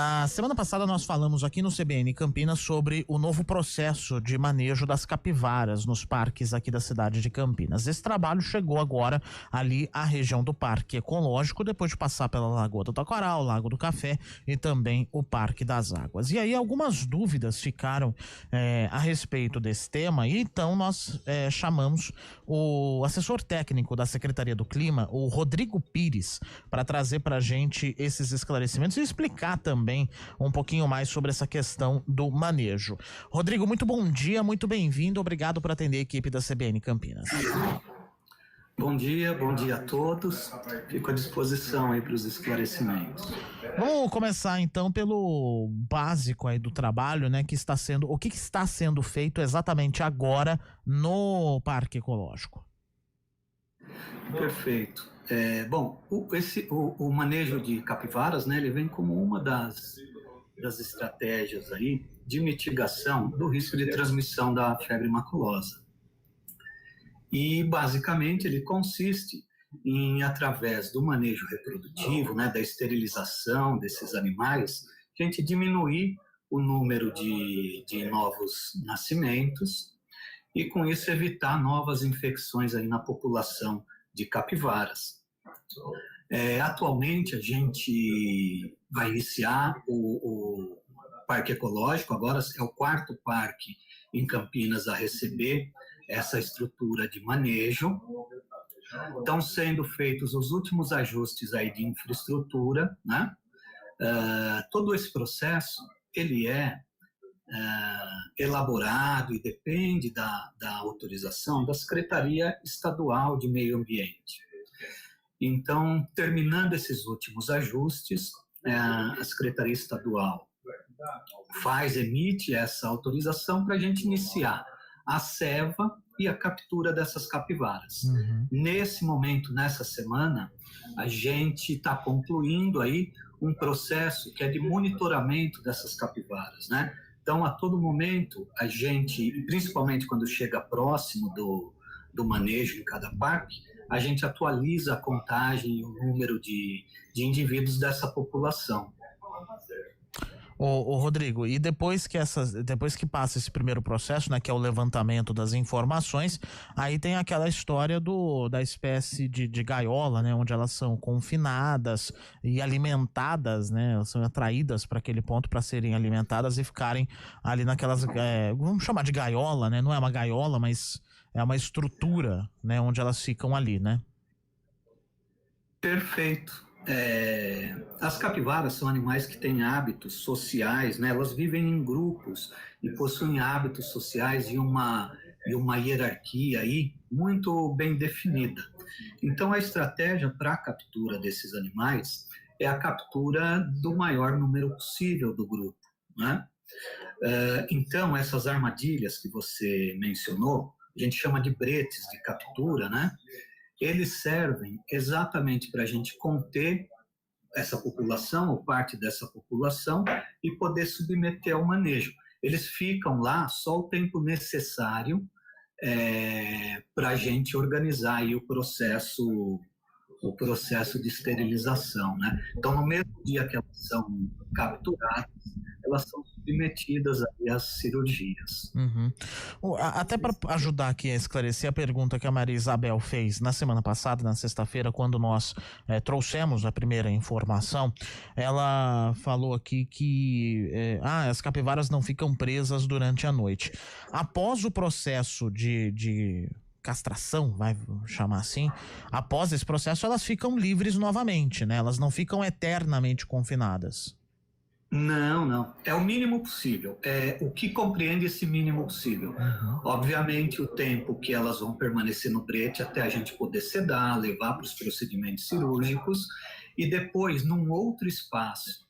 Na semana passada nós falamos aqui no CBN Campinas sobre o novo processo de manejo das capivaras nos parques aqui da cidade de Campinas. Esse trabalho chegou agora ali à região do Parque Ecológico, depois de passar pela Lagoa do Taquaral, Lago do Café e também o Parque das Águas. E aí algumas dúvidas ficaram a respeito desse tema, e então nós chamamos o assessor técnico da Secretaria do Clima, o Rodrigo Pires, para trazer para a gente esses esclarecimentos e explicar também um pouquinho mais sobre essa questão do manejo. Rodrigo, muito bom dia, muito bem-vindo, obrigado por atender a equipe da CBN Campinas. Bom dia a todos, fico à disposição aí para os esclarecimentos. Vamos começar então pelo básico aí do trabalho, né, o que está sendo feito exatamente agora no Parque Ecológico. Perfeito. O manejo de capivaras, né, ele vem como uma das estratégias aí de mitigação do risco de transmissão da febre maculosa. E, basicamente, ele consiste em, através do manejo reprodutivo, né, da esterilização desses animais, a gente diminuir o número de novos nascimentos e, com isso, evitar novas infecções aí na população de capivaras. Atualmente, a gente vai iniciar o Parque Ecológico, agora é o 4º parque em Campinas a receber essa estrutura de manejo. Estão sendo feitos os últimos ajustes aí de infraestrutura, né? Todo esse processo, ele é elaborado e depende da autorização da Secretaria Estadual de Meio Ambiente. Então, terminando esses últimos ajustes, a Secretaria Estadual emite essa autorização para a gente iniciar a ceva e a captura dessas capivaras. Uhum. Nesse momento, nessa semana, a gente está concluindo aí um processo que é de monitoramento dessas capivaras, né? Então, a todo momento, a gente, principalmente quando chega próximo do manejo em cada parque, a gente atualiza a contagem e o número de indivíduos dessa população. Ô Rodrigo, e depois que passa esse primeiro processo, né, que é o levantamento das informações, aí tem aquela história da espécie de gaiola, né, onde elas são confinadas e alimentadas, né, elas são atraídas para aquele ponto para serem alimentadas e ficarem ali naquelas, vamos chamar de gaiola, né, não é uma gaiola, mas é uma estrutura, né, onde elas ficam ali, né? Perfeito. As capivaras são animais que têm hábitos sociais, né? Elas vivem em grupos e possuem hábitos sociais e uma hierarquia aí muito bem definida. Então, a estratégia para a captura desses animais é a captura do maior número possível do grupo, né? Então, essas armadilhas que você mencionou, a gente chama de bretes de captura, né? Eles servem exatamente para a gente conter essa população, ou parte dessa população, e poder submeter ao manejo. Eles ficam lá só o tempo necessário para a gente organizar aí o processo de esterilização, né? Então, no mesmo dia que elas são capturadas, elas são submetidas aí às cirurgias. Uhum. Até para ajudar aqui a esclarecer a pergunta que a Maria Isabel fez na semana passada, na sexta-feira, quando nós trouxemos a primeira informação, ela falou aqui que as capivaras não ficam presas durante a noite. Após o processo de castração, vai chamar assim, após esse processo elas ficam livres novamente, né? Elas não ficam eternamente confinadas. Não. É o mínimo possível. É o que compreende esse mínimo possível. Uhum. Obviamente, o tempo que elas vão permanecer no brete até a gente poder sedar, levar para os procedimentos cirúrgicos, e depois, num outro espaço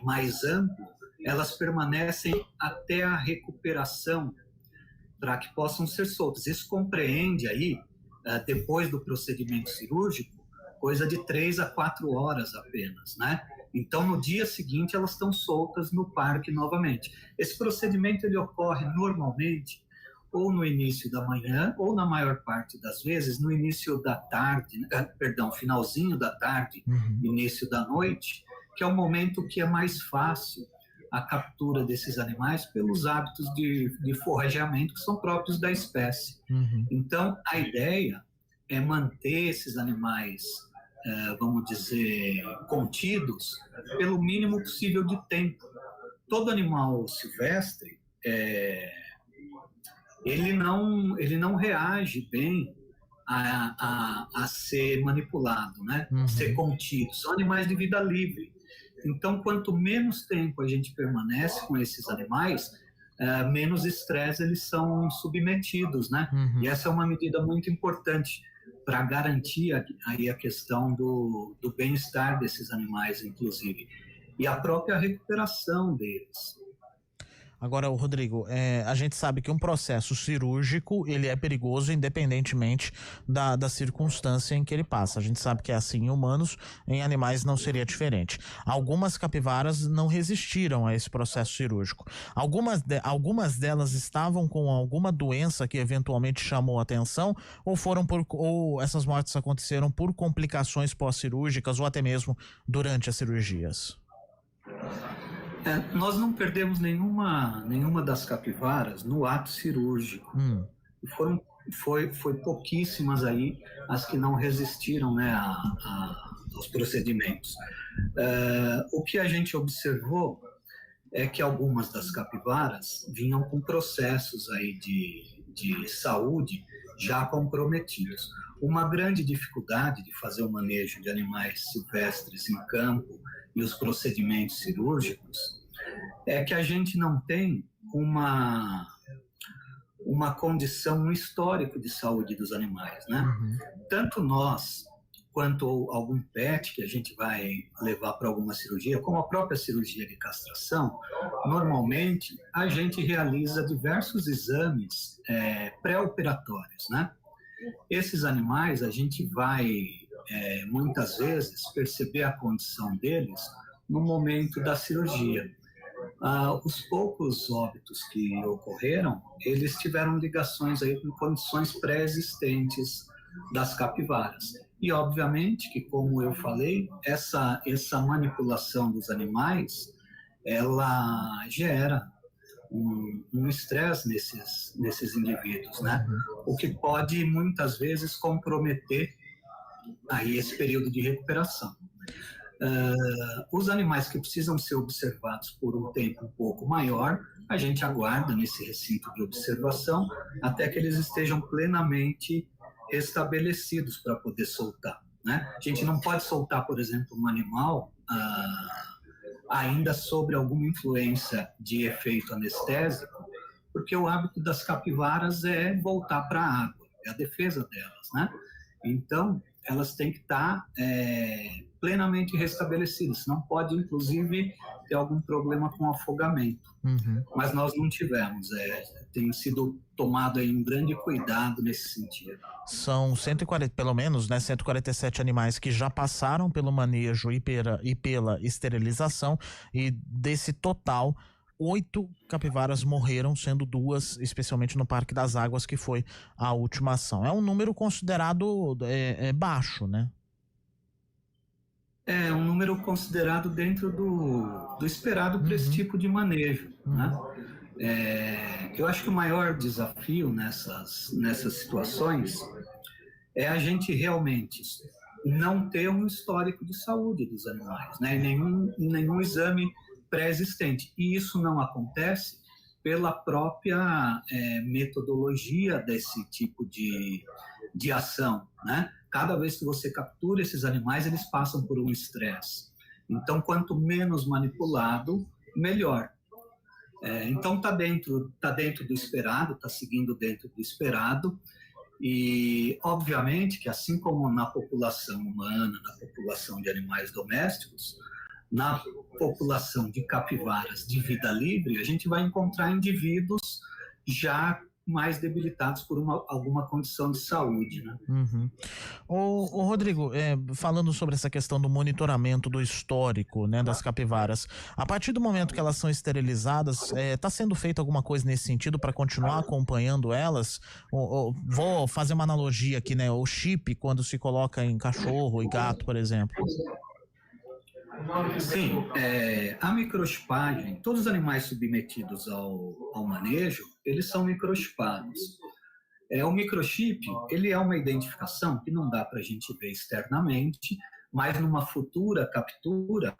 mais amplo, elas permanecem até a recuperação para que possam ser soltas. Isso compreende aí, depois do procedimento cirúrgico, coisa de 3 a 4 horas apenas, né? Então, no dia seguinte, elas estão soltas no parque novamente. Esse procedimento, ele ocorre normalmente ou no início da manhã, ou na maior parte das vezes, no início da tarde, finalzinho da tarde, início da noite, que é o momento que é mais fácil a captura desses animais pelos hábitos de forrageamento que são próprios da espécie. Então, a ideia é manter esses animais, vamos dizer, contidos pelo mínimo possível de tempo. Todo animal silvestre, ele não reage bem a ser manipulado, né? Ser contido. São animais de vida livre. Então, quanto menos tempo a gente permanece com esses animais, menos estresse eles são submetidos, né? E essa é uma medida muito importante para garantir aí a questão do bem-estar desses animais, inclusive, e a própria recuperação deles. Agora, Rodrigo, a gente sabe que um processo cirúrgico, ele é perigoso independentemente da circunstância em que ele passa. A gente sabe que é assim em humanos, em animais não seria diferente. Algumas capivaras não resistiram a esse processo cirúrgico. Algumas delas estavam com alguma doença que eventualmente chamou a atenção, ou essas mortes aconteceram por complicações pós-cirúrgicas ou até mesmo durante as cirurgias? Nós não perdemos nenhuma das capivaras no ato cirúrgico. Foi pouquíssimas aí as que não resistiram, né, aos procedimentos. O que a gente observou é que algumas das capivaras vinham com processos aí de saúde já comprometidos. Uma grande dificuldade de fazer o manejo de animais silvestres em campo e os procedimentos cirúrgicos é que a gente não tem uma condição, um histórico de saúde dos animais, né? Tanto nós quanto algum pet que a gente vai levar para alguma cirurgia, como a própria cirurgia de castração, normalmente a gente realiza diversos exames pré-operatórios, né? Esses animais a gente vai muitas vezes perceber a condição deles no momento da cirurgia. Os poucos óbitos que ocorreram, eles tiveram ligações aí com condições pré-existentes das capivaras. E, obviamente, que, como eu falei, essa manipulação dos animais, ela gera um estresse nesses indivíduos, né? O que pode, muitas vezes, comprometer aí esse período de recuperação. Os animais que precisam ser observados por um tempo um pouco maior, a gente aguarda nesse recinto de observação até que eles estejam plenamente estabelecidos para poder soltar, né? A gente não pode soltar, por exemplo, um animal ainda sobre alguma influência de efeito anestésico, porque o hábito das capivaras é voltar para a água, é a defesa delas, né? Então, elas têm que estar plenamente restabelecidas, não pode, inclusive, ter algum problema com afogamento. Mas nós não tivemos, tem sido tomado aí um grande cuidado nesse sentido. São 140, pelo menos, né, 147 animais que já passaram pelo manejo e pela esterilização, e desse total 8 capivaras morreram, sendo 2, especialmente no Parque das Águas, que foi a última ação. É um número considerado baixo, né? É um número considerado dentro do esperado para esse tipo de manejo, né? Eu acho que o maior desafio nessas situações é a gente realmente não ter um histórico de saúde dos animais, né? Nenhum exame pré-existente. E isso não acontece pela própria metodologia desse tipo de ação, né? Cada vez que você captura esses animais, eles passam por um estresse. Então, quanto menos manipulado, melhor. Então, está dentro do esperado, está seguindo dentro do esperado. E, obviamente, que assim como na população humana, na população de animais domésticos, na população de capivaras de vida livre, a gente vai encontrar indivíduos já mais debilitados por alguma condição de saúde, né? Ô Rodrigo, falando sobre essa questão do monitoramento do histórico, né, das capivaras, a partir do momento que elas são esterilizadas, está sendo feito alguma coisa nesse sentido para continuar acompanhando elas? Vou fazer uma analogia aqui, né, o chip quando se coloca em cachorro e gato, por exemplo. Sim, a microchipagem, todos os animais submetidos ao manejo, eles são microchipados. O microchip, ele é uma identificação que não dá para a gente ver externamente, mas numa futura captura,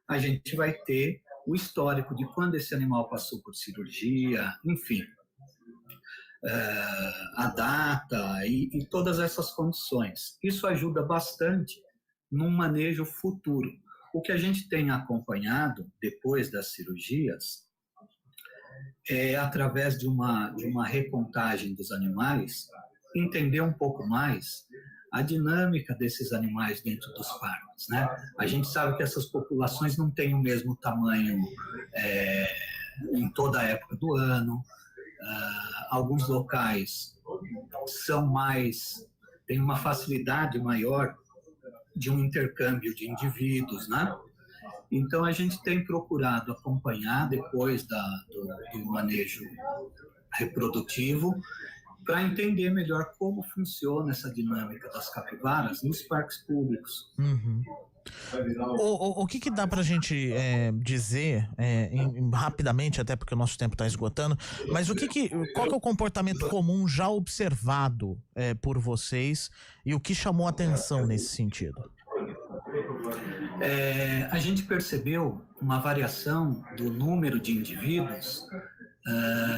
a gente vai ter o histórico de quando esse animal passou por cirurgia, enfim, a data e todas essas condições. Isso ajuda bastante num manejo futuro. O que a gente tem acompanhado depois das cirurgias através de uma recontagem dos animais, entender um pouco mais a dinâmica desses animais dentro dos parques, né? A gente sabe que essas populações não têm o mesmo tamanho em toda a época do ano. Alguns locais têm uma facilidade maior de um intercâmbio de indivíduos, né? Então, a gente tem procurado acompanhar depois do manejo reprodutivo para entender melhor como funciona essa dinâmica das capivaras nos parques públicos. Uhum. O que dá para a gente dizer rapidamente, até porque o nosso tempo está esgotando, mas qual que é o comportamento comum já observado por vocês e o que chamou atenção nesse sentido? A gente percebeu uma variação do número de indivíduos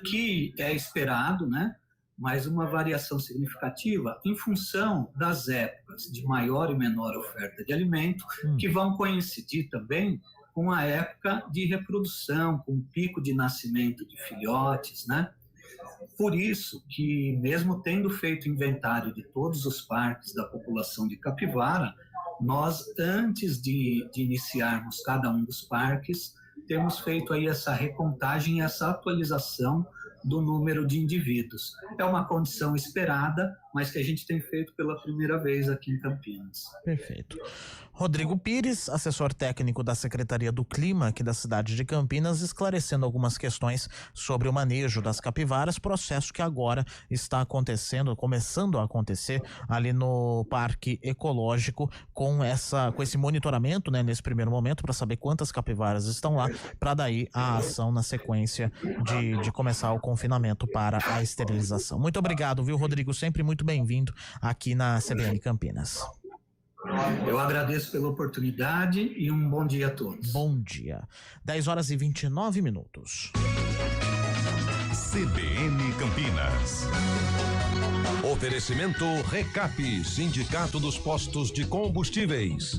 que é esperado, né? Mas uma variação significativa em função das épocas de maior e menor oferta de alimento, que vão coincidir também com a época de reprodução, com o pico de nascimento de filhotes, né? Por isso que, mesmo tendo feito inventário de todos os parques da população de capivara, nós, antes de iniciarmos cada um dos parques, temos feito aí essa recontagem e essa atualização do número de indivíduos. É uma condição esperada, mas que a gente tem feito pela primeira vez aqui em Campinas. Perfeito. Rodrigo Pires, assessor técnico da Secretaria do Clima aqui da cidade de Campinas, esclarecendo algumas questões sobre o manejo das capivaras, processo que agora está começando a acontecer ali no Parque Ecológico com esse monitoramento, né, nesse primeiro momento, para saber quantas capivaras estão lá, para daí a ação na sequência de começar o confinamento para a esterilização. Muito obrigado, viu, Rodrigo? Sempre muito bem-vindo aqui na CBN Campinas. Eu agradeço pela oportunidade e um bom dia a todos. Bom dia. 10h29. CBN Campinas. Oferecimento Recap, Sindicato dos Postos de Combustíveis.